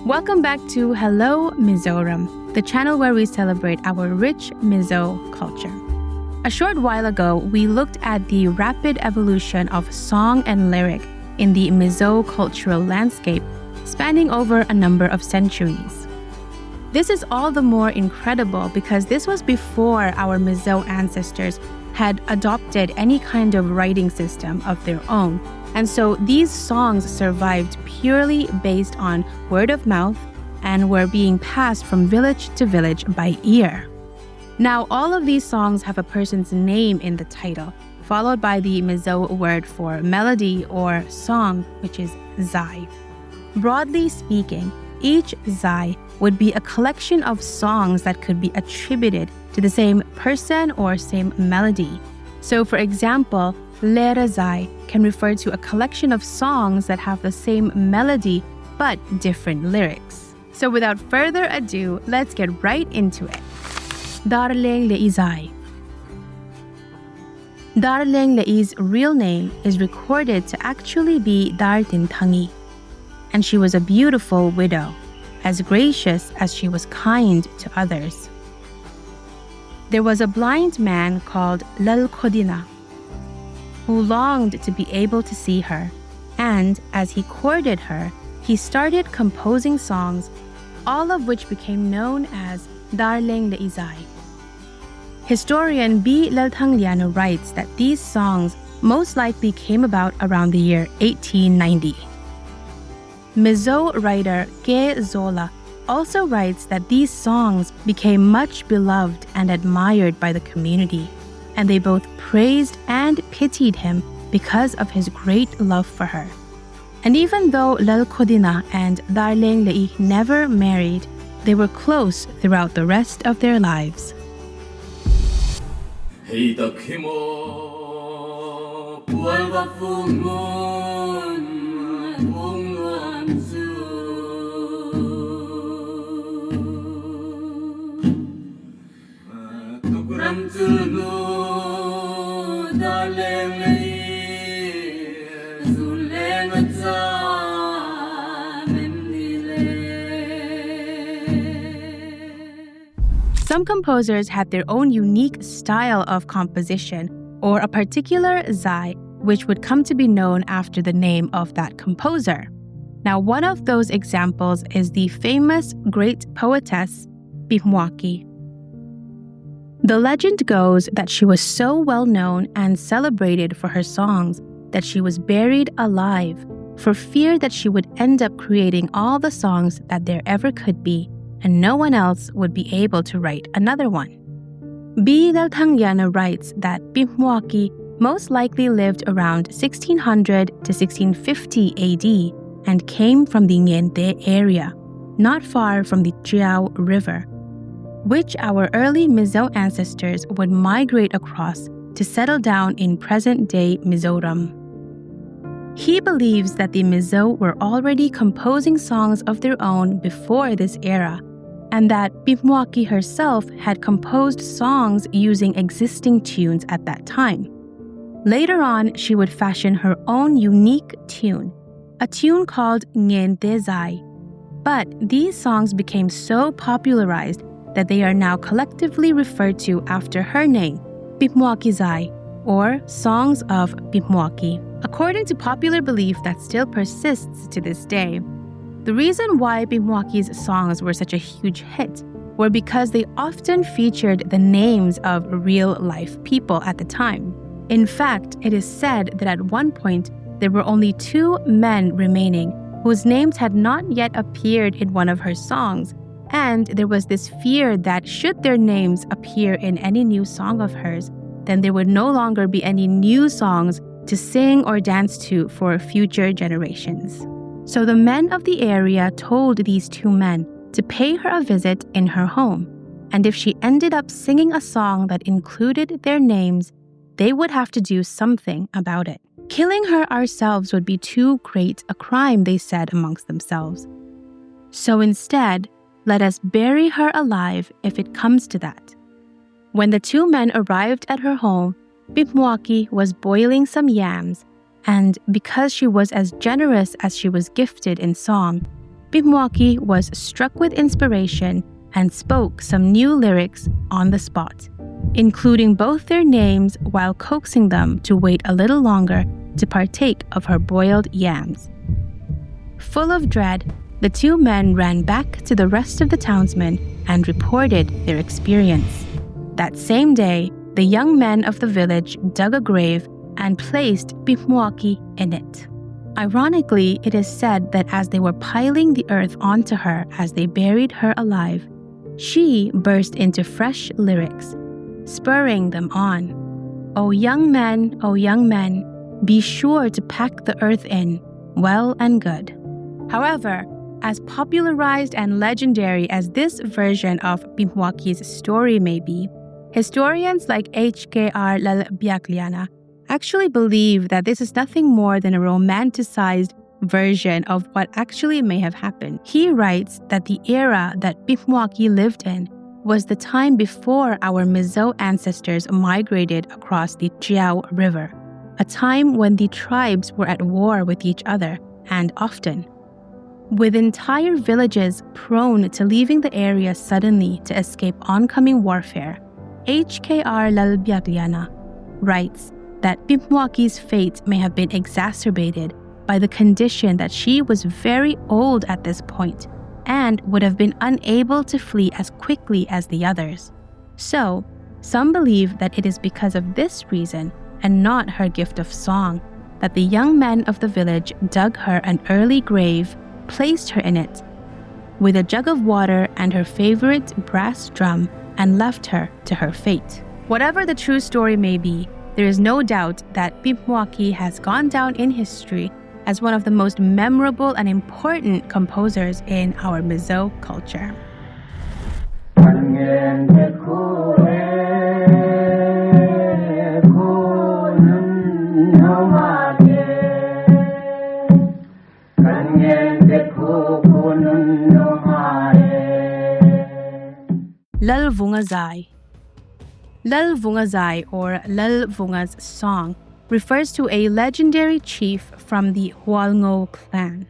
Welcome back to Hello Mizoram, the channel where we celebrate our rich Mizo culture. A short while ago, we looked at the rapid evolution of song and lyric in the Mizo cultural landscape, spanning over a number of centuries. This is all the more incredible because this was before our Mizo ancestors had adopted any kind of writing system of their own. And so these songs survived purely based on word of mouth and were being passed from village to village by ear. Now, all of these songs have a person's name in the title, followed by the Mizo word for melody or song, which is zai. Broadly speaking, each zai would be a collection of songs that could be attributed to the same person or same melody. So, for example, Lera Zai can refer to a collection of songs that have the same melody but different lyrics. So without further ado, let's get right into it. Darlenglehi Zai. Darlenglehi's real name is recorded to actually be Darlenglehi, and she was a beautiful widow, as gracious as she was kind to others. There was a blind man called Lalthangliana who longed to be able to see her, and as he courted her, he started composing songs, all of which became known as Darlenglehi Zai. Historian Lalthangliana writes that these songs most likely came about around the year 1890. Mizo writer Zawla also writes that these songs became much beloved and admired by the community, and they both praised and pitied him because of his great love for her. And even though Lalthangliana and Darlenglehi never married, they were close throughout the rest of their lives. Some composers had their own unique style of composition or a particular zai which would come to be known after the name of that composer. Now, one of those examples is the famous great poetess Pi Hmuaki. The legend goes that she was so well known and celebrated for her songs that she was buried alive for fear that she would end up creating all the songs that there ever could be, and no one else would be able to write another one. Lalthangliana writes that Pi Hmuaki most likely lived around 1600 to 1650 AD and came from the Thlahte area, not far from the Jiao River, which our early Mizo ancestors would migrate across to settle down in present-day Mizoram. He believes that the Mizo were already composing songs of their own before this era, and that Pi Hmuaki herself had composed songs using existing tunes at that time. Later on, she would fashion her own unique tune, a tune called Thlahte Zai. But these songs became so popularized that they are now collectively referred to after her name, Pi Hmuaki Zai, or Songs of Pi Hmuaki. According to popular belief that still persists to this day, the reason why Pi Hmuaki's songs were such a huge hit were because they often featured the names of real-life people at the time. In fact, it is said that at one point, there were only 2 men remaining whose names had not yet appeared in one of her songs, and there was this fear that should their names appear in any new song of hers, then there would no longer be any new songs to sing or dance to for future generations. So the men of the area told these 2 men to pay her a visit in her home, and if she ended up singing a song that included their names, they would have to do something about it. Killing her ourselves would be too great a crime, they said amongst themselves. So instead, let us bury her alive if it comes to that. When the 2 men arrived at her home, Pi Hmuaki was boiling some yams, and because she was as generous as she was gifted in song, Pi Hmuaki was struck with inspiration and spoke some new lyrics on the spot, including both their names while coaxing them to wait a little longer to partake of her boiled yams. Full of dread, the two men ran back to the rest of the townsmen and reported their experience. That same day, the young men of the village dug a grave and placed Pi Hmuaki in it. Ironically, it is said that as they were piling the earth onto her as they buried her alive, she burst into fresh lyrics, spurring them on. O young men, be sure to pack the earth in, well and good. However, as popularized and legendary as this version of Pi Hmuaki's story may be, historians like H.K.R. Lalthangliana actually believe that this is nothing more than a romanticized version of what actually may have happened. He writes that the era that Pi Hmuaki lived in was the time before our Mizo ancestors migrated across the Jiao River, a time when the tribes were at war with each other, and often, with entire villages prone to leaving the area suddenly to escape oncoming warfare. H.K.R. Lalthangliana writes that Pi Hmuaki's fate may have been exacerbated by the condition that she was very old at this point and would have been unable to flee as quickly as the others. So, some believe that it is because of this reason, and not her gift of song, that the young men of the village dug her an early grave, placed her in it with a jug of water and her favorite brass drum, and left her to her fate. Whatever the true story may be, there is no doubt that Pi Hmuaki has gone down in history as one of the most memorable and important composers in our Mizo culture. Lalvunga Zai. Lalvunga Zai, or Lalvunga's song, refers to a legendary chief from the Hualngo clan.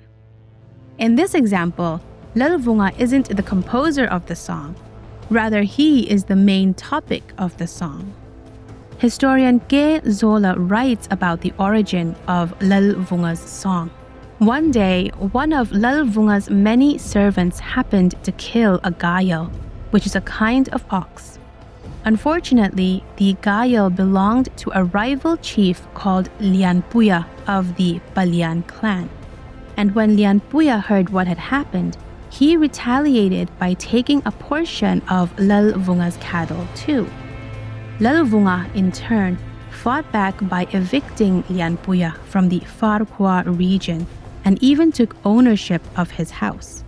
In this example, Lalvunga isn't the composer of the song, rather he is the main topic of the song. Historian Zawla writes about the origin of Lalvunga's song. One day, one of Lalvunga's many servants happened to kill a gayal, which is a kind of ox. Unfortunately, the gayal belonged to a rival chief called Lianpuya of the Balian clan. And when Lianpuya heard what had happened, he retaliated by taking a portion of Lalvunga's cattle too. Lalvunga, in turn, fought back by evicting Lianpuya from the Farquhar region and even took ownership of his house.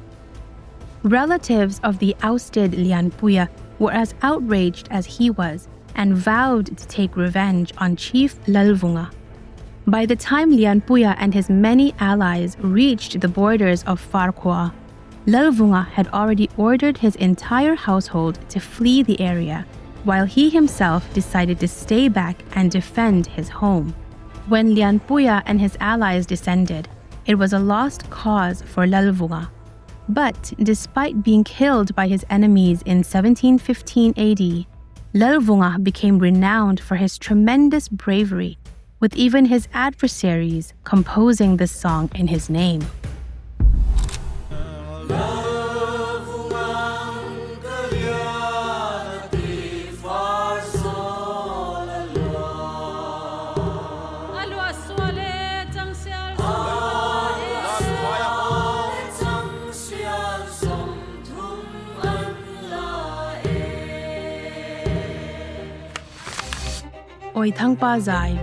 Relatives of the ousted Lianpuya were as outraged as he was and vowed to take revenge on Chief Lalvunga. By the time Lianpuya and his many allies reached the borders of Farquhar, Lalvunga had already ordered his entire household to flee the area, while he himself decided to stay back and defend his home. When Lianpuya and his allies descended, it was a lost cause for Lalvunga. But despite being killed by his enemies in 1715 AD, Lalvunga became renowned for his tremendous bravery, with even his adversaries composing this song in his name. Awithangpa Zai.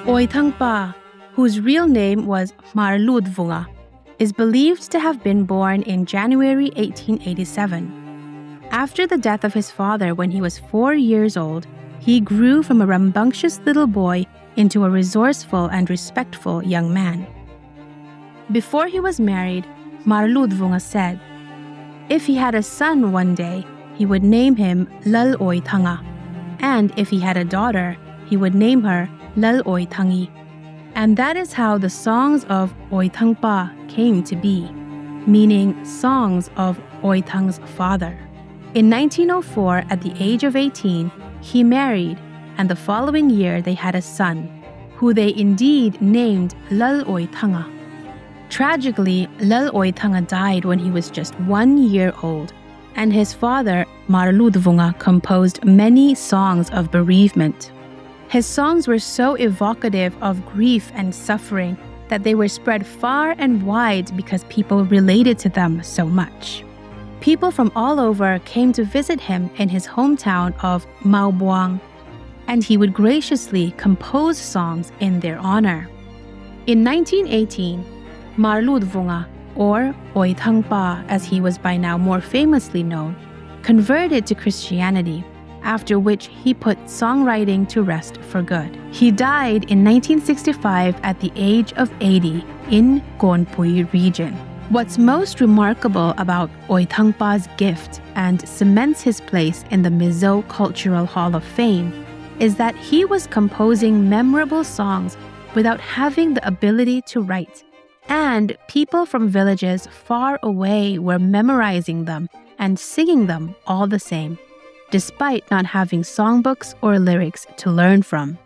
Awithangpa, whose real name was Lalvunga, is believed to have been born in January 1887. After the death of his father when he was 4 years old, he grew from a rambunctious little boy into a resourceful and respectful young man. Before he was married, Lalvunga said, if he had a son one day, he would name him Lalawithanga, and if he had a daughter, he would name her Lalawithangi. And that is how the songs of Awithangpa came to be. meaning songs of Awithang's father. In 1904, at the age of 18, he married, and the following year they had a son, who they indeed named Lalvunga. Tragically, Lalvunga died when he was just 1 year old, and his father, Lalvunga, composed many songs of bereavement. His songs were so evocative of grief and suffering that they were spread far and wide because people related to them so much. People from all over came to visit him in his hometown of Maobuang, and he would graciously compose songs in their honor. In 1918, Lalvunga, or Awithangpa as he was by now more famously known, converted to Christianity, after which he put songwriting to rest for good. He died in 1965 at the age of 80 in Konpui region. What's most remarkable about Awithangpa's gift and cements his place in the Mizo Cultural Hall of Fame is that he was composing memorable songs without having the ability to write, and people from villages far away were memorizing them and singing them all the same, despite not having songbooks or lyrics to learn from.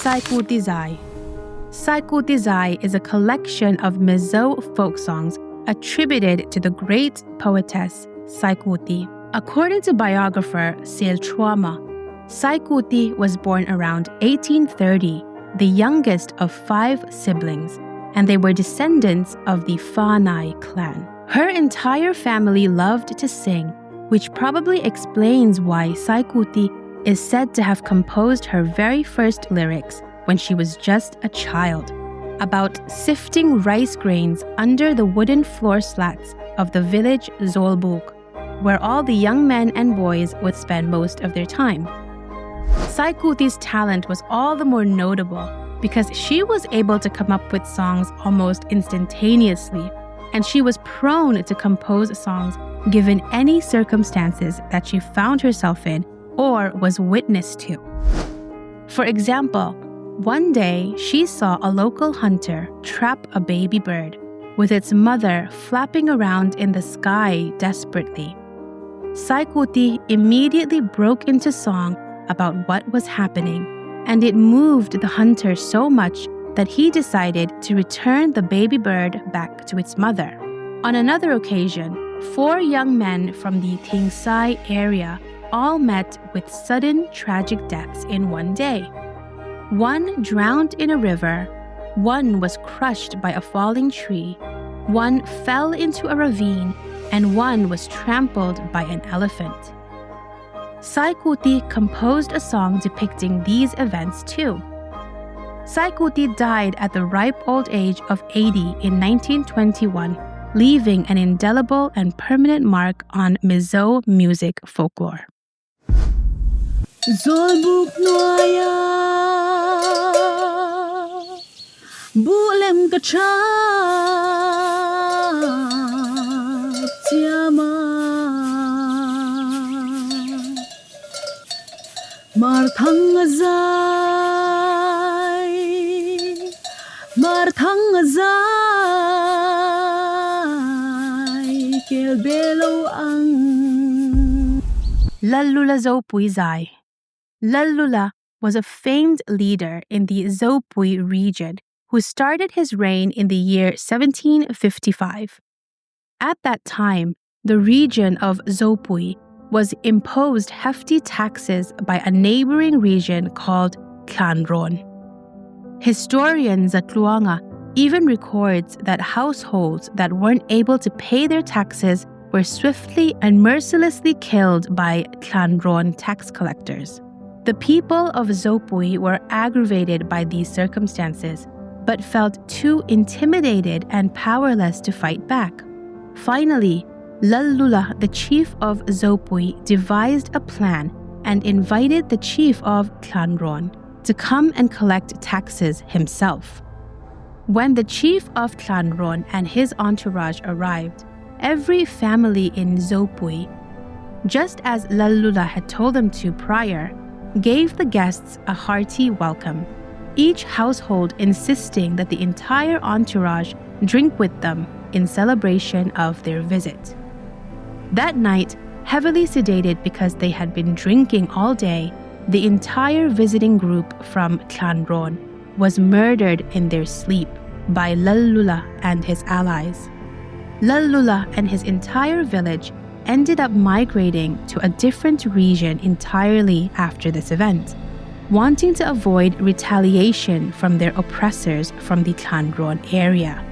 Saikuti Zai. Saikuti Zai is a collection of Mizo folk songs attributed to the great poetess Saikuti. According to biographer Selthuama, Saikuti was born around 1830, the youngest of 5 siblings, and they were descendants of the Whanai clan. Her entire family loved to sing, which probably explains why Saikuti is said to have composed her very first lyrics when she was just a child, about sifting rice grains under the wooden floor slats of the village Zolbuk, where all the young men and boys would spend most of their time. Saikuti's talent was all the more notable because she was able to come up with songs almost instantaneously, and she was prone to compose songs given any circumstances that she found herself in or was witness to. For example, one day she saw a local hunter trap a baby bird, with its mother flapping around in the sky desperately. Saikuti immediately broke into song about what was happening, and it moved the hunter so much that he decided to return the baby bird back to its mother. On another occasion, 4 young men from the Tingsai area all met with sudden tragic deaths in one day. One drowned in a river, one was crushed by a falling tree, one fell into a ravine, and one was trampled by an elephant. Saikuti composed a song depicting these events too. Saikuti died at the ripe old age of 80 in 1921, leaving an indelible and permanent mark on Mizo music folklore. Zolbuk noaya bulem kachat tiama marthang azai kel belo ang Lalula Zopui Zai. Lalula was a famed leader in the Zopui region who started his reign in the year 1755. At that time, the region of Zopui was imposed hefty taxes by a neighboring region called Klanron. Historian Zatluanga even records that households that weren't able to pay their taxes were swiftly and mercilessly killed by Klanron tax collectors. The people of Zopui were aggravated by these circumstances, but felt too intimidated and powerless to fight back. Finally, Lalula, the chief of Zopui, devised a plan and invited the chief of Thlahte to come and collect taxes himself. When the chief of Thlahte and his entourage arrived, every family in Zopui, just as Lalvunga had told them to prior, gave the guests a hearty welcome, each household insisting that the entire entourage drink with them in celebration of their visit. That night, heavily sedated because they had been drinking all day, the entire visiting group from Thlahte was murdered in their sleep by Lalvunga and his allies. Lalvunga and his entire village ended up migrating to a different region entirely after this event, wanting to avoid retaliation from their oppressors from the Thlahte area.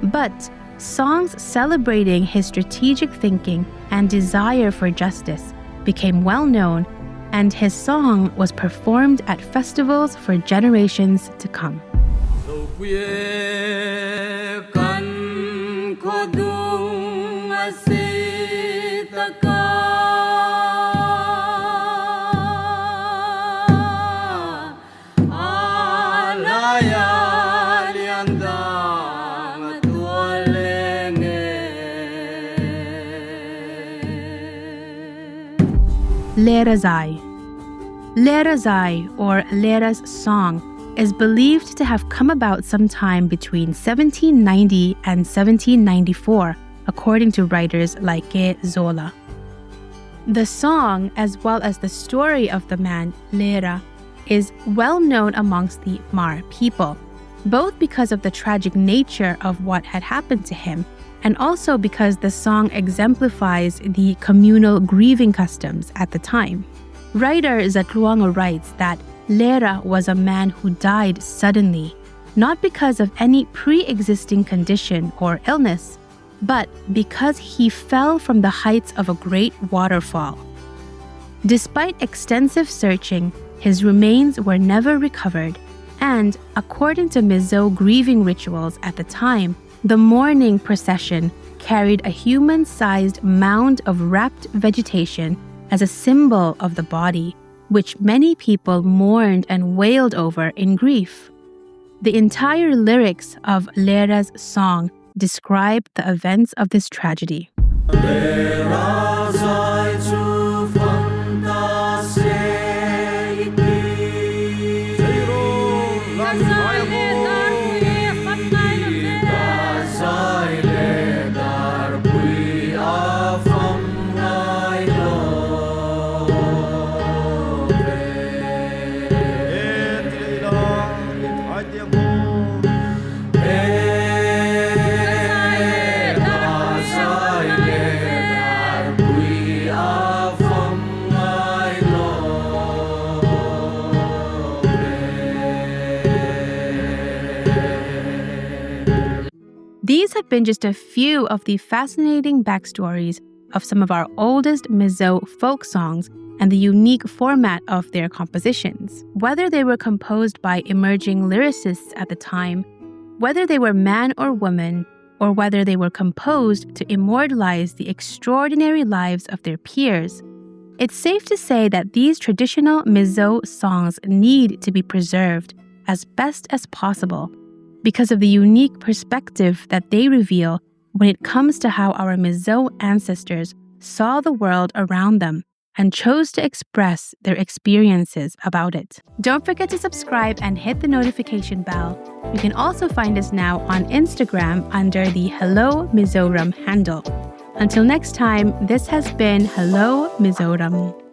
But songs celebrating his strategic thinking and desire for justice became well known, and his song was performed at festivals for generations to come. Lerazai. Lerazai, or Lera's song, is believed to have come about sometime between 1790 and 1794, according to writers like Zawla. The song, as well as the story of the man, Lera, is well known amongst the Mar people, both because of the tragic nature of what had happened to him, and also because the song exemplifies the communal grieving customs at the time. Writer Zatluanga writes that Lera was a man who died suddenly, not because of any pre-existing condition or illness, but because he fell from the heights of a great waterfall. Despite extensive searching, his remains were never recovered, and according to Mizo grieving rituals at the time, the mourning procession carried a human-sized mound of wrapped vegetation as a symbol of the body, which many people mourned and wailed over in grief. The entire lyrics of Lera's song describe the events of this tragedy. These have been just a few of the fascinating backstories of some of our oldest Mizo folk songs and the unique format of their compositions. Whether they were composed by emerging lyricists at the time, whether they were man or woman, or whether they were composed to immortalize the extraordinary lives of their peers, it's safe to say that these traditional Mizo songs need to be preserved as best as possible because of the unique perspective that they reveal when it comes to how our Mizo ancestors saw the world around them and chose to express their experiences about it. Don't forget to subscribe and hit the notification bell. You can also find us now on Instagram under the Hello Mizoram handle. Until next time, this has been Hello Mizoram.